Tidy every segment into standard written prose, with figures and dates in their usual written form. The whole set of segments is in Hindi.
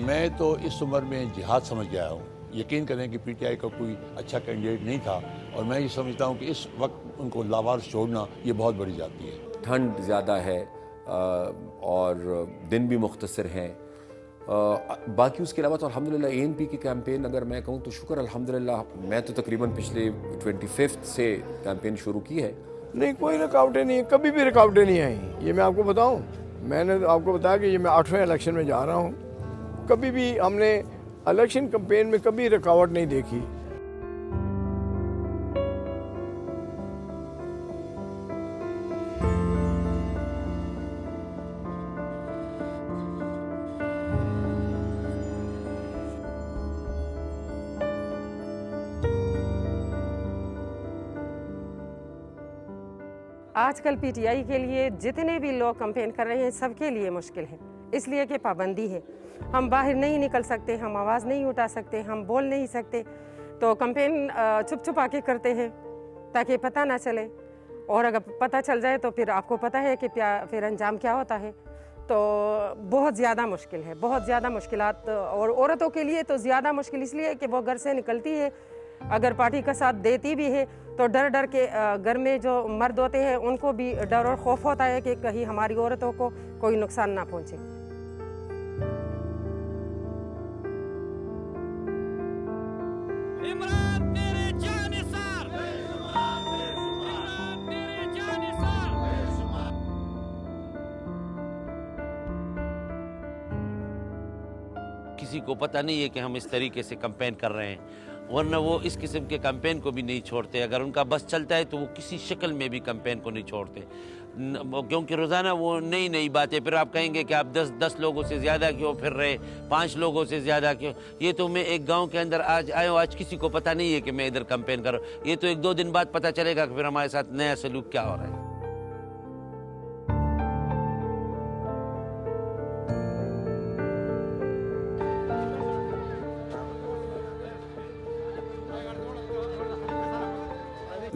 मैं तो इस उम्र में जिहाद समझ गया हूँ। यकीन करें कि पीटीआई का कोई अच्छा कैंडिडेट नहीं था और मैं ये समझता हूँ कि इस वक्त उनको लावारिस छोड़ना ये बहुत बड़ी जाती है। ठंड ज़्यादा है और दिन भी मुख्तसर हैं। बाकी उसके अलावा तो अल्हम्दुलिल्लाह एएनपी की कैंपेन अगर मैं कहूँ तो शुक्र अल्हम्दुलिल्लाह, मैं तो तकरीबन पिछले 25 से कैंपेन शुरू की है। नहीं, कोई रुकावटें नहीं, कभी भी रुकावटें नहीं आई। ये मैं आपको बताऊं, मैंने तो आपको बताया कि ये मैं 8वें इलेक्शन में जा रहा हूं। कभी भी हमने इलेक्शन कैंपेन में कभी रुकावट नहीं देखी। आजकल पीटीआई के लिए जितने भी लोग कैंपेन कर रहे हैं सबके लिए मुश्किल है, इसलिए कि पाबंदी है। हम बाहर नहीं निकल सकते, हम आवाज़ नहीं उठा सकते, हम बोल नहीं सकते, तो कैंपेन छुप छुपा के करते हैं ताकि पता ना चले, और अगर पता चल जाए तो फिर आपको पता है कि फिर अंजाम क्या होता है। तो बहुत ज़्यादा मुश्किल है, बहुत ज़्यादा मुश्किलात, और औरतों के लिए तो ज़्यादा मुश्किल इसलिए कि वो घर से निकलती है, अगर पार्टी का साथ देती भी है तो डर डर के, घर में जो मर्द होते हैं उनको भी डर और खौफ होता है कि कहीं हमारी औरतों को कोई नुकसान ना पहुंचे। किसी को पता नहीं है कि हम इस तरीके से कैंपेन कर रहे हैं, वरना वो इस किस्म के कैंपेन को भी नहीं छोड़ते। अगर उनका बस चलता है तो वो किसी शक्ल में भी कैंपेन को नहीं छोड़ते, क्योंकि रोज़ाना वो नई नई बातें। फिर आप कहेंगे कि आप 10 लोगों से ज़्यादा क्यों फिर रहे, 5 लोगों से ज़्यादा क्यों। ये तो मैं एक गांव के अंदर आज आया हूँ, आज किसी को पता नहीं है कि मैं इधर कैंपेन कर रहा हूँ। ये तो 1-2 दिन बाद पता चलेगा कि फिर हमारे साथ नया सलूक क्या हो रहा है।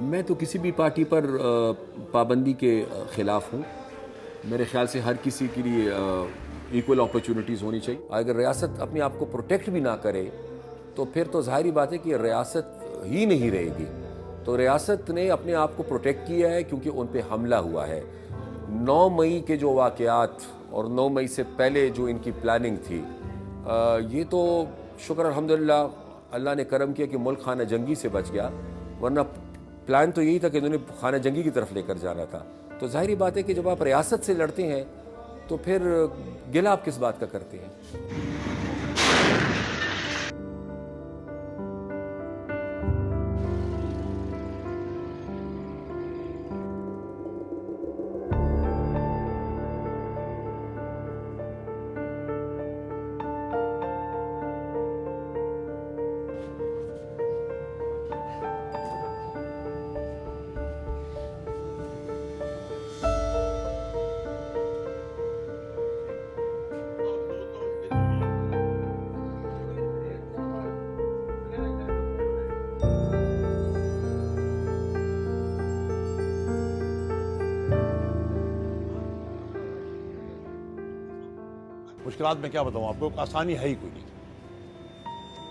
मैं तो किसी भी पार्टी पर पाबंदी के ख़िलाफ़ हूँ। मेरे ख्याल से हर किसी के लिए इक्वल अपॉर्चुनिटीज़ होनी चाहिए। अगर रियासत अपने आप को प्रोटेक्ट भी ना करे तो फिर तो ज़ाहिरी बात है कि रियासत ही नहीं रहेगी। तो रियासत ने अपने आप को प्रोटेक्ट किया है क्योंकि उन पे हमला हुआ है। 9 मई के जो वाक़यात और 9 मई से पहले जो इनकी प्लानिंग थी, ये तो शुक्र अल्हम्दुलिल्लाह अल्लाह ने करम किया कि मुल्क खाना जंगी से बच गया, वरना प्लान तो यही था कि इन्होंने खाना जंगी की तरफ लेकर जाना था। तो जाहिर बात है कि जब आप रियासत से लड़ते हैं तो फिर गिला आप किस बात का करते हैं। मुश्किलात में क्या बताऊँ आपको, आसानी है ही कोई नहीं।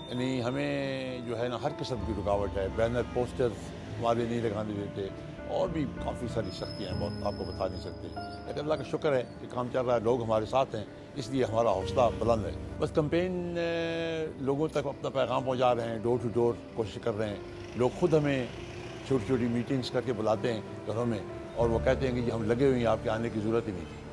यानी हमें जो है ना हर किस्म की रुकावट है। बैनर पोस्टर हमारे नहीं लगाने देते, और भी काफ़ी सारी सख्तियाँ हैं, बहुत आपको बता नहीं सकते। लेकिन अल्लाह का शुक्र है कि काम चल रहा है, लोग हमारे साथ हैं, इसलिए हमारा हौसला बुलंद है। बस कैंपेन लोगों तक अपना पैगाम पहुँचा रहे हैं, डोर टू डोर कोशिश कर रहे हैं। लोग खुद हमें छोटी छोटी मीटिंग्स करके बुलाते हैं घरों में, और वो कहते हैं कि हम लगे हुए हैं, आपके आने की ज़रूरत ही नहीं थी।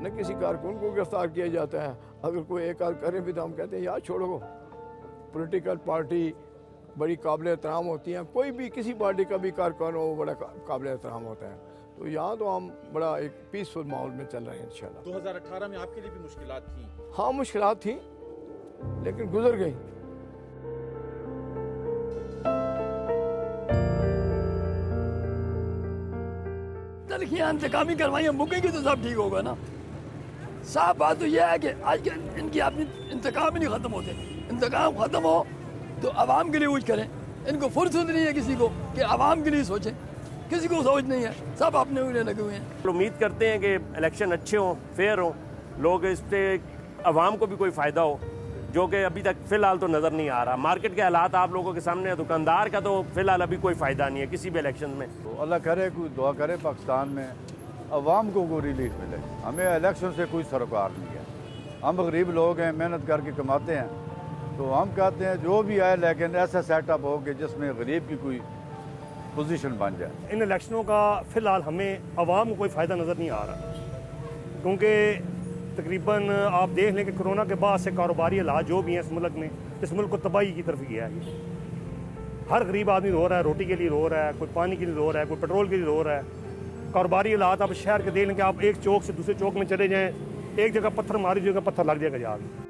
न किसी कारकुन को गिरफ्तार किया जाता है। अगर कोई एक आध करे भी तो हम कहते हैं यार छोड़ो। पॉलिटिकल पार्टी बड़ी काबिल एहतराम होती हैं, कोई भी किसी पार्टी का भी कारकुन हो बड़ा काबिल एहतराम होता है। तो यहाँ तो हम बड़ा एक पीसफुल माहौल में चल रहे हैं इंशाल्लाह। 2018 में आपके लिए भी मुश्किलात थी? हाँ, मुश्किलात थी लेकिन गुजर गई। तलखियाँ इंतकामी करवाइयाँ मुकेंगी तो सब ठीक होगा ना। साफ बात तो यह है कि आज के इनकी अपनी इंतकाम ही नहीं ख़त्म होते। इंतकाम ख़त्म हो तो आवाम के लिए कुछ करें, इनको फुर्सत नहीं है किसी को कि आवाम के लिए सोचें, किसी को सोच नहीं है, सब अपने उन्हें लगे हुए हैं। उम्मीद करते हैं कि इलेक्शन अच्छे हों, फेयर हों, लोग इससे आवाम को भी कोई फ़ायदा हो, जो कि अभी तक फ़िलहाल तो नज़र नहीं आ रहा। मार्केट के हालात आप लोगों के सामने है, दुकानदार का तो फ़िलहाल अभी कोई फ़ायदा नहीं है किसी भी इलेक्शन में। तो अल्लाह करे, कोई दुआ करे पाकिस्तान में अवाम को कोई रिलीफ मिले। हमें इलेक्शन से कोई सरोकार नहीं है, हम गरीब लोग हैं, मेहनत करके कमाते हैं, तो हम कहते हैं जो भी आए लेकिन ऐसा सेटअप हो कि जिसमें गरीब की कोई पोजीशन बन जाए। इन इलेक्शनों का फ़िलहाल हमें आवाम को कोई फ़ायदा नज़र नहीं आ रहा, क्योंकि तकरीबन आप देख लें कि कोरोना के बाद से कारोबारी हालात जो भी हैं इस मुल्क में, इस मुल्क को तबाही की तरफ गया है। हर गरीब आदमी रो रहा है, रोटी के लिए रो रहा है, कोई पानी के लिए रो रहा है, कोई पेट्रोल के लिए रो रहा है। कारोबारी हालात आप शहर के देख लें कि आप एक चौक से दूसरे चौक में चले जाएँ, एक जगह पत्थर मारी जगह पत्थर लग जाएगा जाके।